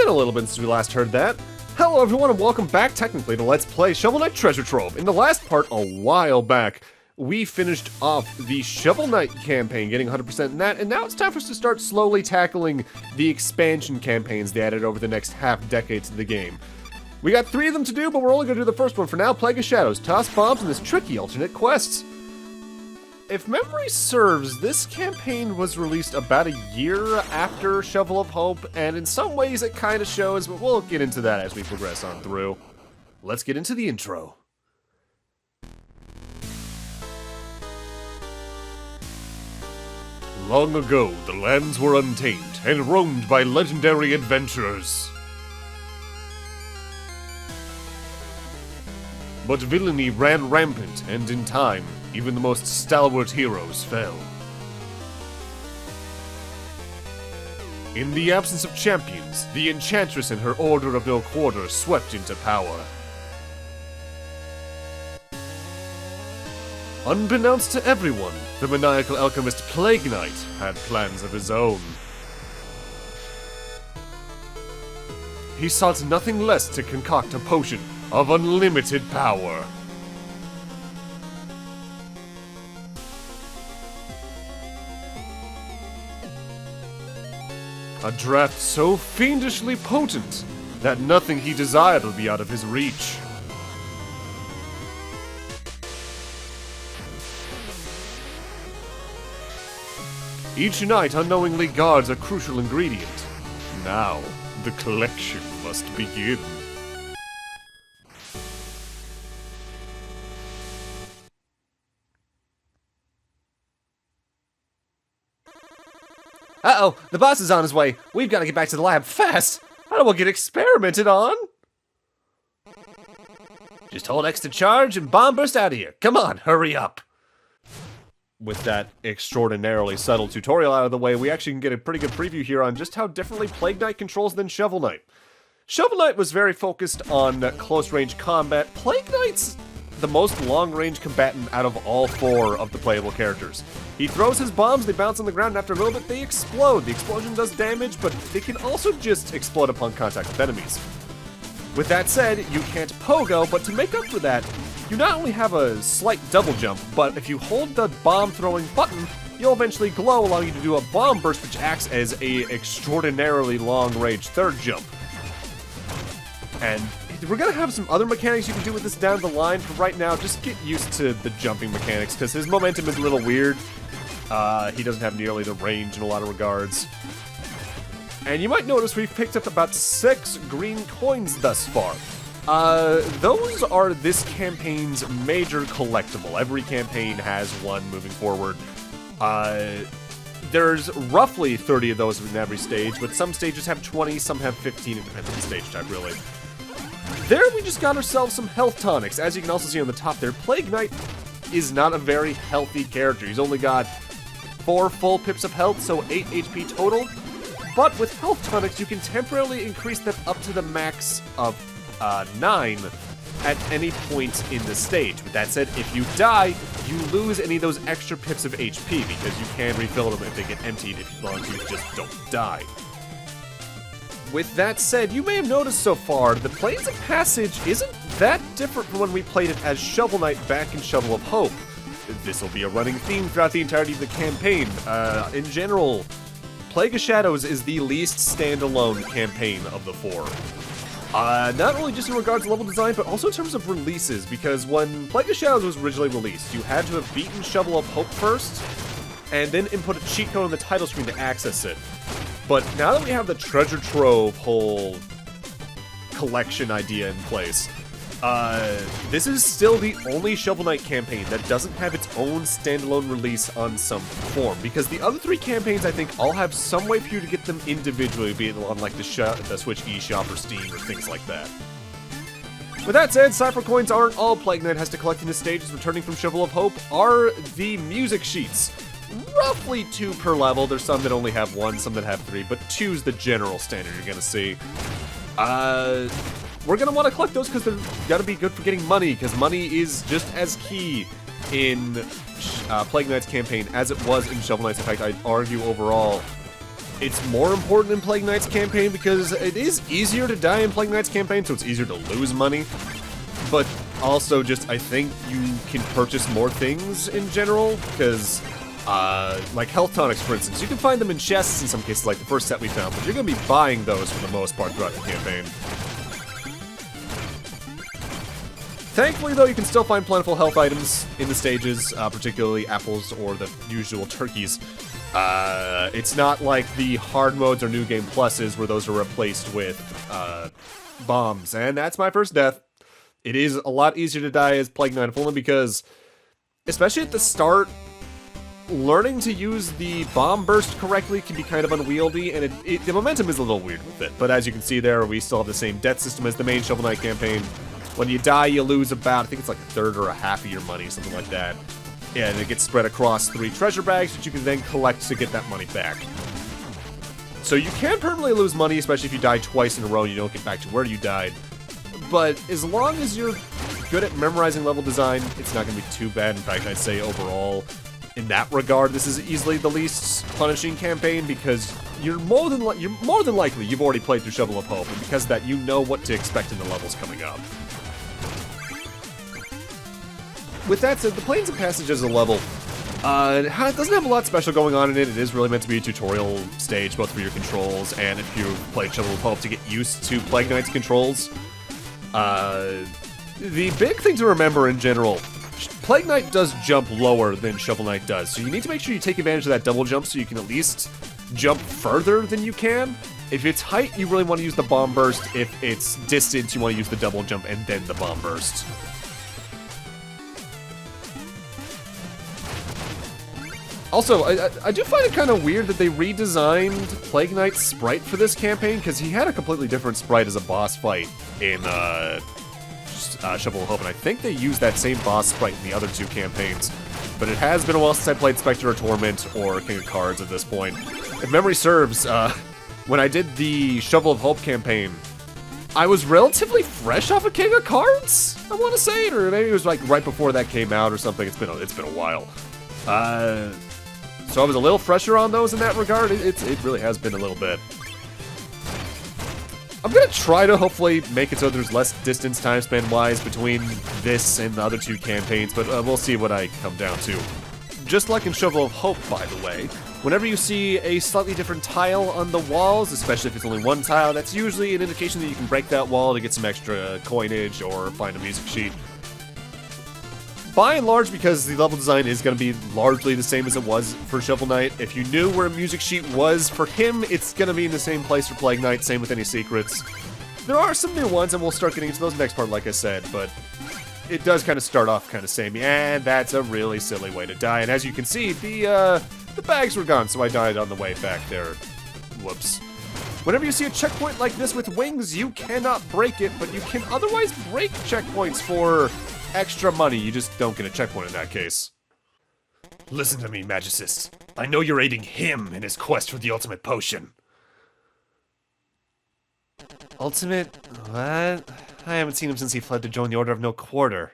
been a little bit since we last heard that. Hello everyone and welcome back technically to Let's Play Shovel Knight Treasure Trove. In the last part, a while back, we finished off the Shovel Knight campaign, getting 100% in that, and now it's time for us to start slowly tackling the expansion campaigns they added over the next half-decade to the game. We got 3 of them to do, but we're only going to do the first one for now, Plague of Shadows, toss bombs, and this tricky alternate quest. If memory serves, this campaign was released about a year after Shovel of Hope, and in some ways it kind of shows, but we'll get into that as we progress on through. Let's get into the intro. Long ago, the lands were untamed and roamed by legendary adventurers. But villainy ran rampant, and in time, even the most stalwart heroes fell. In the absence of champions, the Enchantress and her Order of No Quarter swept into power. Unbeknownst to everyone, the maniacal alchemist Plague Knight had plans of his own. He sought nothing less to concoct a potion of unlimited power. A draft so fiendishly potent that nothing he desired would be out of his reach. Each knight unknowingly guards a crucial ingredient. Now, the collection must begin. Uh-oh, the boss is on his way. We've got to get back to the lab fast. I don't want to get experimented on. Just hold X to charge and bomb burst out of here. Come on, hurry up. With that extraordinarily subtle tutorial out of the way, we actually can get a pretty good preview here on just how differently Plague Knight controls than Shovel Knight. Shovel Knight was very focused on close-range combat. Plague Knight's the most long-range combatant out of all 4 of the playable characters. He throws his bombs, they bounce on the ground, and after a little bit they explode. The explosion does damage, but they can also just explode upon contact with enemies. With that said, you can't pogo, but to make up for that, you not only have a slight double jump, but if you hold the bomb-throwing button, you'll eventually glow, allowing you to do a bomb burst, which acts as a extraordinarily long-range third jump. And we're gonna have some other mechanics you can do with this down the line. For right now, just get used to the jumping mechanics, because his momentum is a little weird. He doesn't have nearly the range in a lot of regards. And you might notice we've picked up about 6 green coins thus far. Those are this campaign's major collectible. Every campaign has one moving forward. There's roughly 30 of those in every stage, but some stages have 20, some have 15, it depends on the stage type, really. There we just got ourselves some health tonics. As you can also see on the top there, Plague Knight is not a very healthy character. He's only got 4 full pips of health, so 8 HP total. But with health tonics, you can temporarily increase that up to the max of 9 at any point in the stage. With that said, if you die, you lose any of those extra pips of HP, because you can refill them if they get emptied if you want to just don't die. With that said, you may have noticed so far, the Plains of Passage isn't that different from when we played it as Shovel Knight back in Shovel of Hope. This will be a running theme throughout the entirety of the campaign. In general, Plague of Shadows is the least standalone campaign of the 4. Not only just in regards to level design, but also in terms of releases, because when Plague of Shadows was originally released, you had to have beaten Shovel of Hope first, and then input a cheat code on the title screen to access it. But now that we have the Treasure Trove whole collection idea in place, this is still the only Shovel Knight campaign that doesn't have its own standalone release on some form, because the other 3 campaigns, I think, all have some way for you to get them individually, be it on like the Switch eShop or Steam or things like that. With that said, Cypher Coins aren't all Plague Knight has to collect in his stages. Returning from Shovel of Hope are the music sheets. Roughly 2 per level. There's some that only have 1, some that have 3, but 2's the general standard you're gonna see. We're gonna want to collect those because they're gotta be good for getting money, because money is just as key in Plague Knight's campaign as it was in Shovel Knight's. In fact, I'd argue overall It's more important in Plague Knight's campaign because it is easier to die in Plague Knight's campaign, so it's easier to lose money. But also just, I think you can purchase more things in general, because, like health tonics, for instance, you can find them in chests in some cases, like the first set we found, but you're going to be buying those for the most part throughout the campaign. Thankfully, though, you can still find plentiful health items in the stages, particularly apples or the usual turkeys. It's not like the hard modes or New Game Pluses where those are replaced with bombs, and that's my first death. It is a lot easier to die as Plague Knight, if only because, especially at the start, learning to use the bomb burst correctly can be kind of unwieldy, and the momentum is a little weird with it. But as you can see there, we still have the same death system as the main Shovel Knight campaign. When you die, you lose about, I think it's like a third or a half of your money, something like that. And it gets spread across 3 treasure bags, which you can then collect to get that money back. So you can permanently lose money, especially if you die twice in a row and you don't get back to where you died. But as long as you're good at memorizing level design, it's not going to be too bad. In fact, I'd say overall, in that regard, this is easily the least punishing campaign because you're more than likely you've already played through Shovel of Hope, and because of that, you know what to expect in the levels coming up. With that said, the Plains of Passage as a level, it doesn't have a lot special going on in it. It is really meant to be a tutorial stage, both for your controls and if you played Shovel of Hope to get used to Plague Knight's controls. The big thing to remember in general, Plague Knight does jump lower than Shovel Knight does, so you need to make sure you take advantage of that double jump so you can at least jump further than you can. If it's height, you really want to use the bomb burst. If it's distance, you want to use the double jump and then the bomb burst. Also, I do find it kind of weird that they redesigned Plague Knight's sprite for this campaign, because he had a completely different sprite as a boss fight in Shovel of Hope, and I think they used that same boss sprite in the other 2 campaigns. But it has been a while since I played Spectre or Torment or King of Cards at this point. If memory serves, when I did the Shovel of Hope campaign, I was relatively fresh off of King of Cards, I want to say, or maybe it was like right before that came out or something. It's been a while. So I was a little fresher on those in that regard. It really has been a little bit. I'm going to try to hopefully make it so there's less distance time span-wise between this and the other 2 campaigns, but we'll see what I come down to. Just like in Shovel of Hope, by the way, whenever you see a slightly different tile on the walls, especially if it's only one tile, that's usually an indication that you can break that wall to get some extra coinage or find a music sheet. By and large, because the level design is going to be largely the same as it was for Shovel Knight, if you knew where a music sheet was for him, it's going to be in the same place for Plague Knight, same with any secrets. There are some new ones, and we'll start getting into those next part, like I said, but it does kind of start off kind of samey, and that's a really silly way to die. And as you can see, the bags were gone, so I died on the way back there. Whoops. Whenever you see a checkpoint like this with wings, you cannot break it, but you can otherwise break checkpoints for extra money. You just don't get a checkpoint in that case. Listen to me, Magicist. I know you're aiding him in his quest for the ultimate potion. Ultimate? What? I haven't seen him since he fled to join the Order of No Quarter.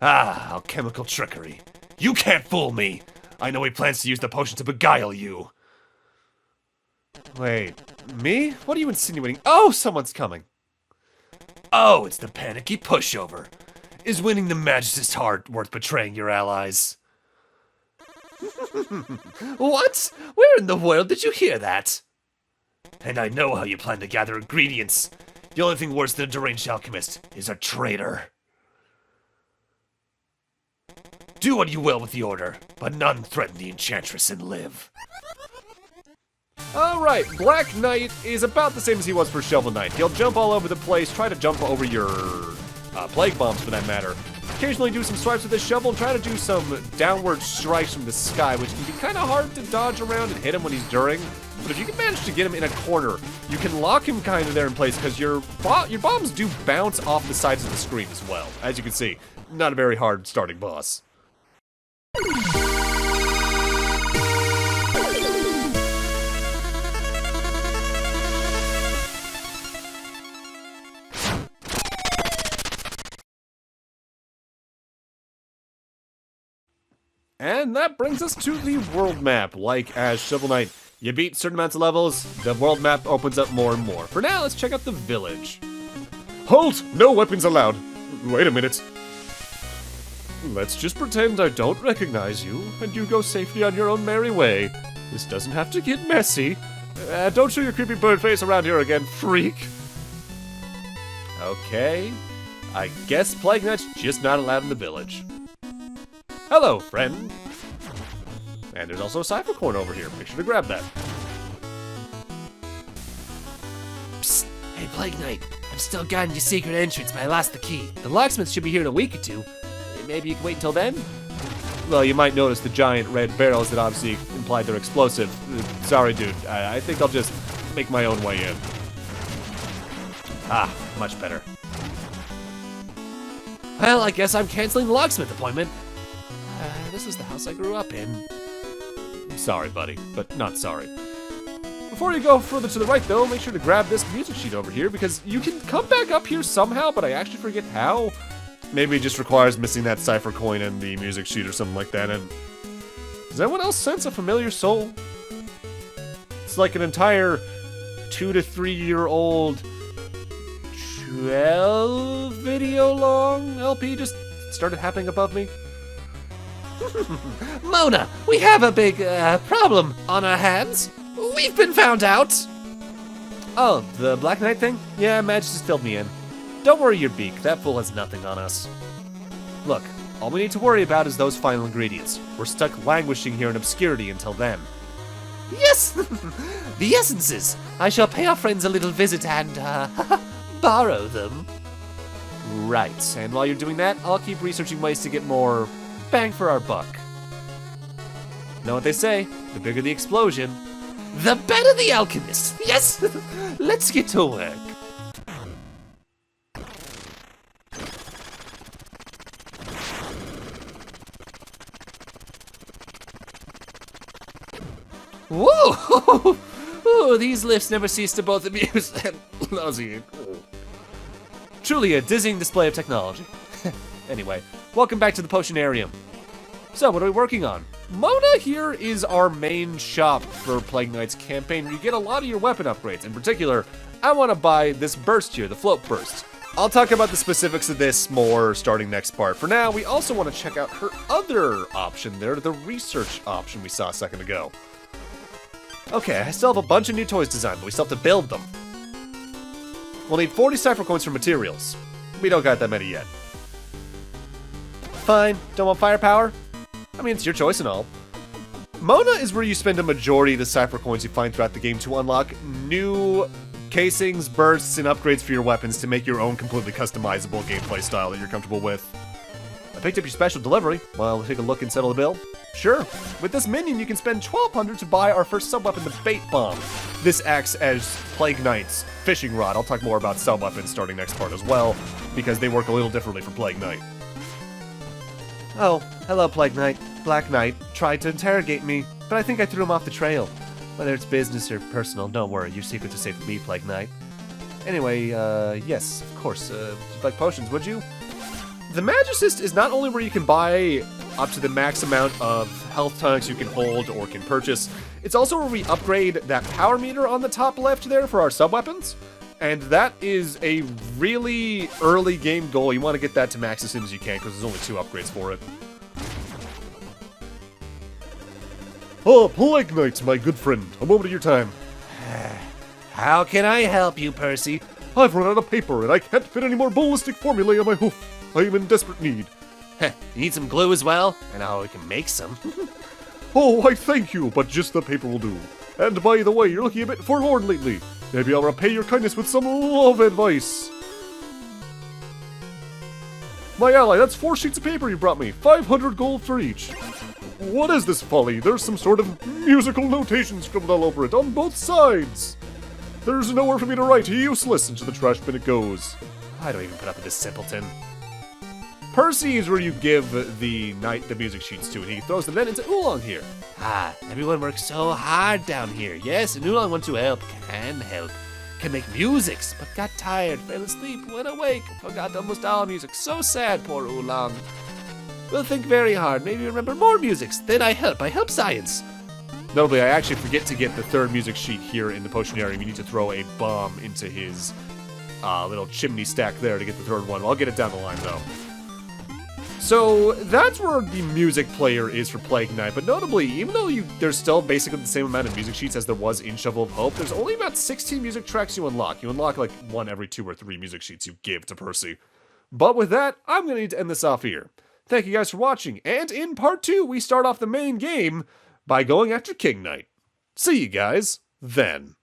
Ah, alchemical trickery. You can't fool me! I know he plans to use the potion to beguile you. Wait, me? What are you insinuating? Oh, someone's coming. Oh, it's the panicky pushover. Is winning the Magicist's heart worth betraying your allies? What? Where in the world did you hear that? And I know how you plan to gather ingredients. The only thing worse than a deranged alchemist is a traitor. Do what you will with the Order, but none threaten the Enchantress and live. Alright, Black Knight is about the same as he was for Shovel Knight. He'll jump all over the place, try to jump over your plague bombs for that matter. Occasionally do some swipes with his shovel and try to do some downward strikes from the sky, which can be kind of hard to dodge around and hit him when he's during. But if you can manage to get him in a corner, you can lock him kind of there in place because your bombs do bounce off the sides of the screen as well. As you can see, not a very hard starting boss. And that brings us to the world map. Like as Shovel Knight, You beat certain amounts of levels, the world map opens up more and more. For now, let's check out the village. Halt! No weapons allowed. Wait a minute. Let's just pretend I don't recognize you, and you go safely on your own merry way. This doesn't have to get messy. Don't show your creepy bird face around here again, freak. Okay. I guess Plague Knight's just not allowed in the village. Hello, friend. And there's also a cipher coin over here. Make sure to grab that. Psst. Hey, Plague Knight. I've still gotten your secret entrance, but I lost the key. The locksmith should be here in a week or two. Maybe you can wait until then? Well, you might notice the giant red barrels that obviously implied they're explosive. Sorry, dude. I think I'll just make my own way in. Ah, much better. Well, I guess I'm canceling the locksmith appointment. This is the house I grew up in. Sorry, buddy, but not sorry. Before you go further to the right, though, make sure to grab this music sheet over here, because you can come back up here somehow, but I actually forget how. Maybe it just requires missing that cipher coin and the music sheet or something like that, and... Does anyone else sense a familiar soul? It's like an entire 2 to 3 year old 12 video long LP just started happening above me. Mona, we have a big problem on our hands. We've been found out. Oh, the Black Knight thing? Yeah, Madge just filled me in. Don't worry your beak, that fool has nothing on us. Look, all we need to worry about is those final ingredients. We're stuck languishing here in obscurity until then. Yes! The essences! I shall pay our friends a little visit and, borrow them. Right, and while you're doing that, I'll keep researching ways to get more bang for our buck. Know what they say? The bigger the explosion, the better the alchemist! Yes! Let's get to work. Whoa! Ooh, these lifts never cease to both amuse and nauseate. Truly a dizzying display of technology. Anyway, welcome back to the Potionarium. So, what are we working on? Mona here is our main shop for Plague Knight's campaign, where you get a lot of your weapon upgrades. In particular, I want to buy this burst here, the float burst. I'll talk about the specifics of this more starting next part. For now, we also want to check out her other option there, the research option we saw a second ago. Okay, I still have a bunch of new toys designed, but we still have to build them. We'll need 40 cipher coins for materials. We don't got that many yet. Fine, don't want firepower? I mean, it's your choice and all. Mona is where you spend a majority of the cipher coins you find throughout the game to unlock new casings, bursts, and upgrades for your weapons to make your own completely customizable gameplay style that you're comfortable with. I picked up your special delivery. Well, we'll take a look and settle the bill. Sure. With this minion, you can spend 1,200 to buy our first sub-weapon, the Bait Bomb. This acts as Plague Knight's fishing rod. I'll talk more about sub-weapons starting next part as well, because they work a little differently for Plague Knight. Oh, hello, Plague Knight. Black Knight tried to interrogate me, but I think I threw him off the trail. Whether it's business or personal, don't worry, your secrets are safe with me, Plague Knight. Anyway, yes, of course, you'd like potions, would you? The Magicist is not only where you can buy up to the max amount of health tonics you can hold or can purchase, it's also where we upgrade that power meter on the top left there for our sub-weapons. And that is a really early game goal. You want to get that to max as soon as you can, because there's only 2 upgrades for it. Oh, Plague Knight, my good friend. A moment of your time. How can I help you, Percy? I've run out of paper, and I can't fit any more ballistic formulae on my hoof. I am in desperate need. You need some glue as well? I know we can make some. Oh, I thank you, but just the paper will do. And by the way, you're looking a bit forlorn lately. Maybe I'll repay your kindness with some love advice. My ally, that's 4 sheets of paper you brought me. 500 gold for each. What is this folly? There's some sort of musical notation scribbled all over it, on both sides. There's nowhere for me to write. Useless. Into the trash bin it goes. I don't even put up with this simpleton. Percy is where you give the knight the music sheets to, and he throws them then into Oolong here. Ah, everyone works so hard down here. Yes, and Oolong wants to help, can make musics, but got tired, fell asleep, went awake, forgot almost all music. So sad, poor Oolong. We'll think very hard, maybe remember more musics. Then I help science. Notably, I actually forget to get the third music sheet here in the potion area. We need to throw a bomb into his little chimney stack there to get the third one. I'll get it down the line, though. So that's where the music player is for Plague Knight, but notably, even though there's still basically the same amount of music sheets as there was in Shovel of Hope, there's only about 16 music tracks you unlock. You unlock like one every 2 or 3 music sheets you give to Percy. But with that, I'm going to need to end this off here. Thank you guys for watching, and in part 2, we start off the main game by going after King Knight. See you guys then.